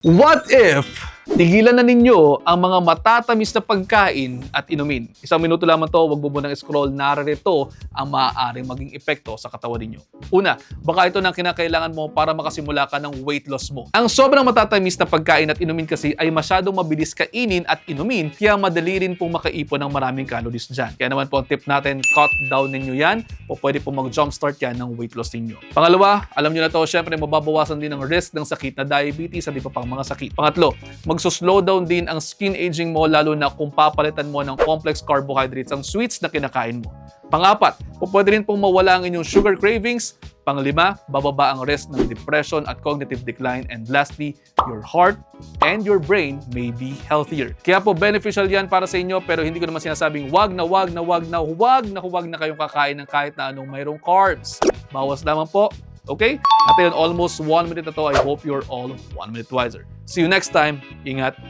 What if tigilan na ninyo ang mga matatamis na pagkain at inumin? Isang minuto lamang to, wag mo munang scroll, narito ang maaaring maging epekto sa katawan ninyo. Una, baka ito nang kinakailangan mo para makasimula ka ng weight loss mo. Ang sobrang matatamis na pagkain at inumin kasi ay masyadong mabilis kainin at inumin, kaya madali rin pong makaipon ng maraming calories dyan. Kaya naman po ang tip natin, cut down ninyo yan o pwede po mag-jumpstart yan ng weight loss ninyo. Pangalawa, alam nyo na to, syempre mababawasan din ang risk ng sakit na diabetes at iba pang mga sakit. Pangatlo, magsuslow down din ang skin aging mo, lalo na kung papalitan mo ng complex carbohydrates ang sweets na kinakain mo. Pangapat, pwede rin pong mawala ang inyong sugar cravings. Panglima, bababa ang risk ng depression at cognitive decline. And lastly, your heart and your brain may be healthier. Kaya po beneficial yan para sa inyo, pero hindi ko naman sinasabing huwag na kayong kakain ng kahit na anong mayroong carbs. Bawas lamang po. Okay? At ayun, almost 1 minute na to. I hope you're all 1 minute wiser. See you next time. Ingat.